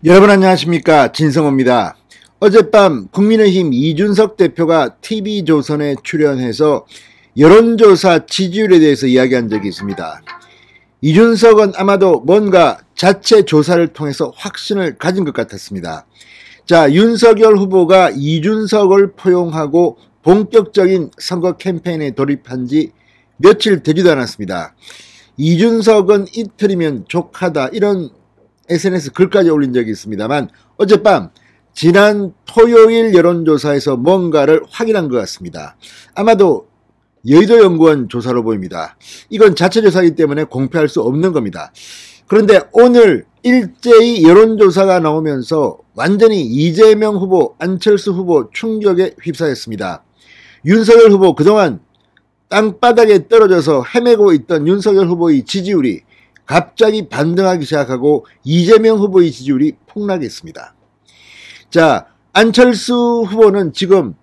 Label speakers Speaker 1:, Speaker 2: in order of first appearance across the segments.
Speaker 1: 여러분 안녕하십니까, 진성호입니다. 어젯밤 국민의힘 이준석 대표가 TV조선에 출연해서 여론조사 지지율에 대해서 이야기한 적이 있습니다. 이준석은 아마도 뭔가 자체 조사를 통해서 확신을 가진 것 같았습니다. 자, 윤석열 후보가 이준석을 포용하고 본격적인 선거 캠페인에 돌입한 지 며칠 되지도 않았습니다. 이준석은 이틀이면 족하다, 이런 SNS 글까지 올린 적이 있습니다만, 어젯밤 지난 토요일 여론조사에서 뭔가를 확인한 것 같습니다. 아마도 여의도연구원 조사로 보입니다. 이건 자체 조사이기 때문에 공표할 수 없는 겁니다. 그런데 오늘 일제히 여론조사가 나오면서 완전히 이재명 후보, 안철수 후보 충격에 휩싸였습니다. 윤석열 후보, 그동안 땅바닥에 떨어져서 헤매고 있던 윤석열 후보의 지지율이 갑자기 반등하기 시작하고 이재명 후보의 지지율이 폭락했습니다. 자, 안철수 후보는 지금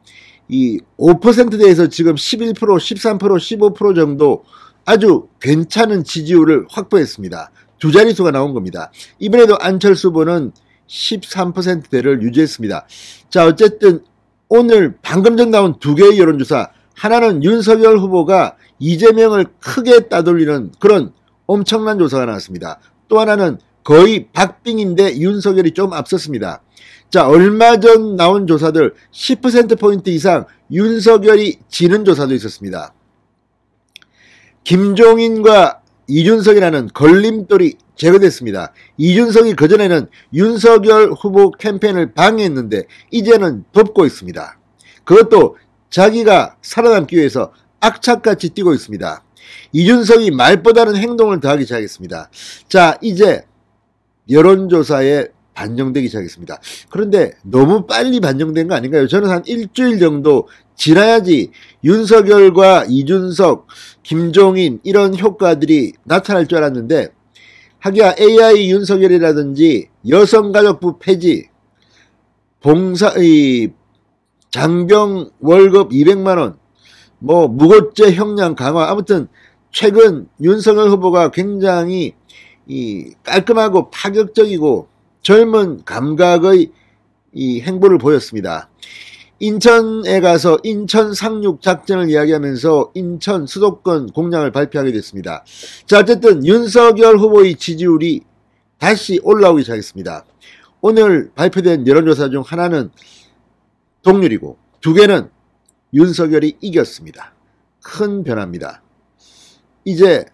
Speaker 1: 이 5%대에서 지금 11%, 13%, 15% 정도 아주 괜찮은 지지율을 확보했습니다. 두 자릿수가 나온 겁니다. 이번에도 안철수 후보는 13%대를 유지했습니다. 자, 어쨌든 오늘 방금 전 나온 두 개의 여론조사, 하나는 윤석열 후보가 이재명을 크게 따돌리는 그런 엄청난 조사가 나왔습니다. 또 하나는 거의 박빙인데 윤석열이 좀 앞섰습니다. 자, 얼마 전 나온 조사들 10%포인트 이상 윤석열이 지는 조사도 있었습니다. 김종인과 이준석이라는 걸림돌이 제거됐습니다. 이준석이 그전에는 윤석열 후보 캠페인을 방해했는데 이제는 덮고 있습니다. 그것도 자기가 살아남기 위해서 악착같이 뛰고 있습니다. 이준석이 말보다는 행동을 더하기 시작했습니다. 자, 이제 여론조사에 반영되기 시작했습니다. 그런데 너무 빨리 반영된 거 아닌가요? 저는 한 일주일 정도 지나야지 윤석열과 이준석, 김종인 이런 효과들이 나타날 줄 알았는데, 하기야 AI 윤석열이라든지 여성가족부 폐지, 장병 월급 200만원, 무고죄 형량 강화, 아무튼 최근 윤석열 후보가 굉장히 깔끔하고 파격적이고 젊은 감각의 행보를 보였습니다. 인천에 가서 인천 상륙 작전을 이야기하면서 인천 수도권 공약을 발표하게 됐습니다. 자, 어쨌든 윤석열 후보의 지지율이 다시 올라오기 시작했습니다. 오늘 발표된 여론조사 중 하나는 동률이고 두 개는 윤석열이 이겼습니다. 큰 변화입니다. 이제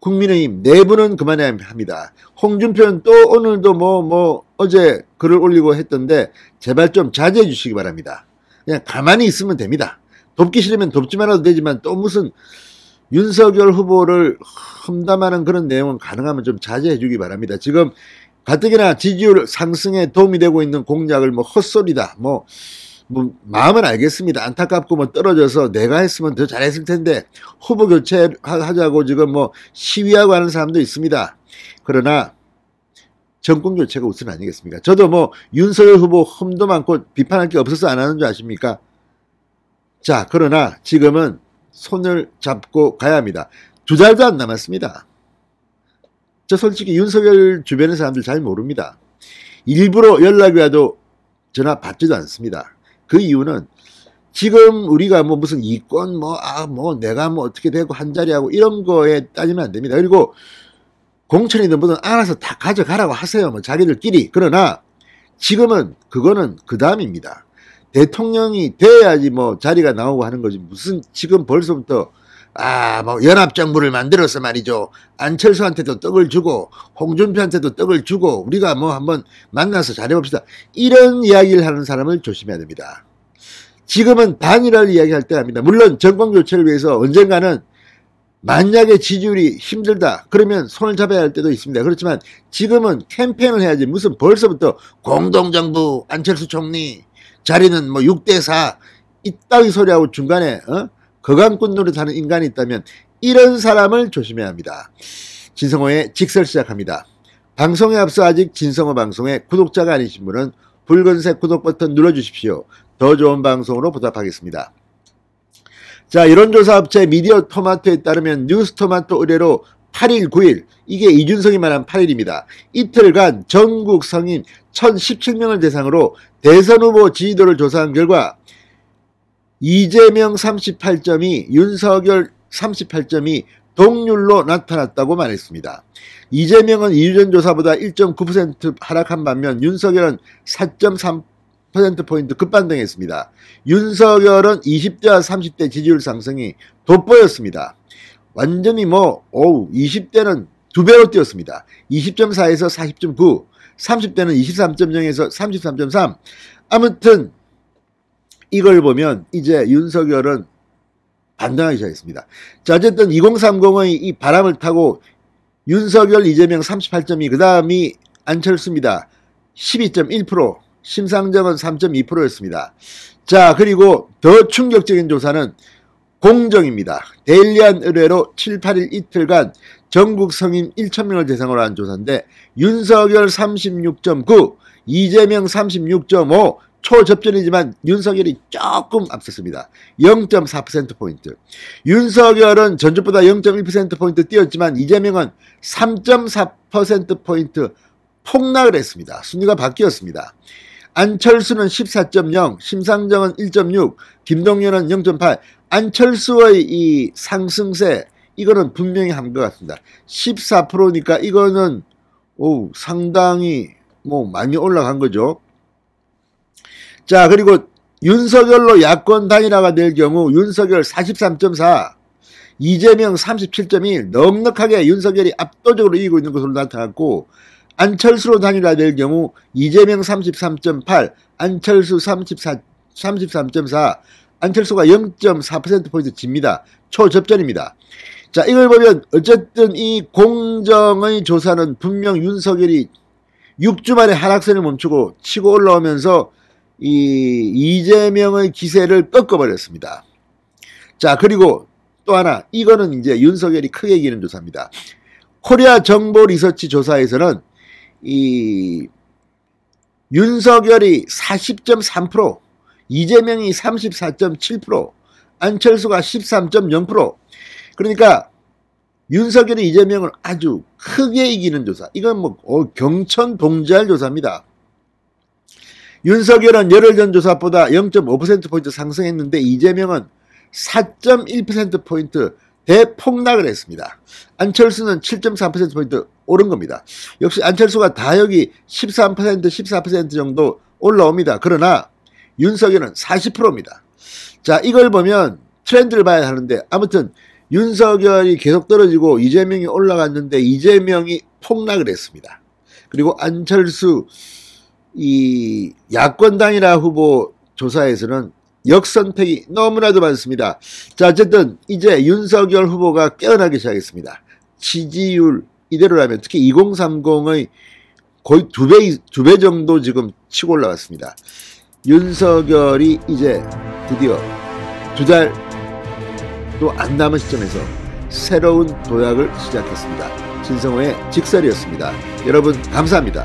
Speaker 1: 국민의힘 내부는 그만해야 합니다. 홍준표는 또 오늘도 어제 글을 올리고 했던데 제발 좀 자제해 주시기 바랍니다. 그냥 가만히 있으면 됩니다. 돕기 싫으면 돕지 말아도 되지만 또 무슨 윤석열 후보를 험담하는 그런 내용은 가능하면 좀 자제해 주기 바랍니다. 지금 가뜩이나 지지율 상승에 도움이 되고 있는 공약을 헛소리다, 마음은 알겠습니다. 안타깝고 떨어져서 내가 했으면 더 잘했을 텐데 후보 교체하자고 지금 시위하고 하는 사람도 있습니다. 그러나 정권 교체가 우선 아니겠습니까? 저도 윤석열 후보 흠도 많고 비판할 게 없어서 안 하는 줄 아십니까? 자, 그러나 지금은 손을 잡고 가야 합니다. 두 달도 안 남았습니다. 저 솔직히 윤석열 주변의 사람들 잘 모릅니다. 일부러 연락이 와도 전화 받지도 않습니다. 그 이유는 지금 우리가 무슨 이권 내가 어떻게 되고 한 자리하고 이런 거에 따지면 안 됩니다. 그리고 공천이든 뭐든 알아서 다 가져가라고 하세요. 자기들끼리. 그러나 지금은 그거는 그 다음입니다. 대통령이 돼야지 자리가 나오고 하는 거지. 무슨 지금 벌써부터 연합정부를 만들어서 말이죠. 안철수한테도 떡을 주고 홍준표한테도 떡을 주고 우리가 한번 만나서 잘해봅시다. 이런 이야기를 하는 사람을 조심해야 됩니다. 지금은 단일화를 이야기할 때입니다. 물론 정권교체를 위해서 언젠가는 만약에 지지율이 힘들다 그러면 손을 잡아야 할 때도 있습니다. 그렇지만 지금은 캠페인을 해야지 무슨 벌써부터 공동정부 안철수 총리 자리는 6대4 이따위 소리하고 중간에 거강꾼 노릇하는 인간이 있다면 이런 사람을 조심해야 합니다. 진성호의 직설 시작합니다. 방송에 앞서 아직 진성호 방송에 구독자가 아니신 분은 붉은색 구독 버튼 눌러주십시오. 더 좋은 방송으로 보답하겠습니다. 자, 여론조사 업체 미디어 토마토에 따르면 뉴스토마토 의뢰로 8일, 9일, 이게 이준석이 말한 8일입니다. 이틀간 전국 성인 1017명을 대상으로 대선 후보 지지도를 조사한 결과 이재명 38점이 윤석열 38점이 동률로 나타났다고 말했습니다. 이재명은 2주 전 조사보다 1.9% 하락한 반면 윤석열은 4.3%포인트 급반등했습니다. 윤석열은 20대와 30대 지지율 상승이 돋보였습니다. 완전히 20대는 2배로 뛰었습니다. 20.4에서 40.9, 30대는 23.0에서 33.3. 아무튼 이걸 보면 이제 윤석열은 반등하기 시작했습니다. 자, 어쨌든 2030의 이 바람을 타고 윤석열, 이재명 38.2, 그 다음이 안철수입니다. 12.1%, 심상정은 3.2%였습니다. 자, 그리고 더 충격적인 조사는 공정입니다. 데일리안 의뢰로 7, 8일 이틀간 전국 성인 1,000명을 대상으로 한 조사인데 윤석열 36.9, 이재명 36.5, 초접전이지만 윤석열이 조금 앞섰습니다. 0.4%포인트. 윤석열은 전주보다 0.1%포인트 뛰었지만 이재명은 3.4%포인트 폭락을 했습니다. 순위가 바뀌었습니다. 안철수는 14.0, 심상정은 1.6, 김동연은 0.8. 안철수의 이 상승세, 이거는 분명히 한 것 같습니다. 14%니까 이거는 상당히 많이 올라간 거죠. 자, 그리고 윤석열로 야권 단일화가 될 경우 윤석열 43.4, 이재명 37.1, 넉넉하게 윤석열이 압도적으로 이기고 있는 것으로 나타났고, 안철수로 단일화될 경우 이재명 33.8, 안철수 33.4, 안철수가 0.4%포인트 집니다. 초접전입니다. 자, 이걸 보면 어쨌든 이 공정의 조사는 분명 윤석열이 6주 만에 하락세를 멈추고 치고 올라오면서 이 이재명의 기세를 꺾어버렸습니다. 자, 그리고 또 하나, 이거는 이제 윤석열이 크게 이기는 조사입니다. 코리아 정보 리서치 조사에서는 이 윤석열이 40.3%, 이재명이 34.7%, 안철수가 13.0%. 그러니까 윤석열이 이재명을 아주 크게 이기는 조사. 이건 경천동지할 조사입니다. 윤석열은 열흘 전 조사보다 0.5%포인트 상승했는데 이재명은 4.1%포인트 대폭락을 했습니다. 안철수는 7.3%포인트 오른 겁니다. 역시 안철수가 다역이 13%, 14% 정도 올라옵니다. 그러나 윤석열은 40%입니다. 자, 이걸 보면 트렌드를 봐야 하는데 아무튼 윤석열이 계속 떨어지고 이재명이 올라갔는데 이재명이 폭락을 했습니다. 그리고 안철수 이 야권 단일화 후보 조사에서는 역선택이 너무나도 많습니다. 자, 어쨌든 이제 윤석열 후보가 깨어나기 시작했습니다. 지지율 이대로라면 특히 2030의 거의 2배 정도 지금 치고 올라갔습니다. 윤석열이 이제 드디어 2달도 안 남은 시점에서 새로운 도약을 시작했습니다. 진성호의 직설이었습니다. 여러분 감사합니다.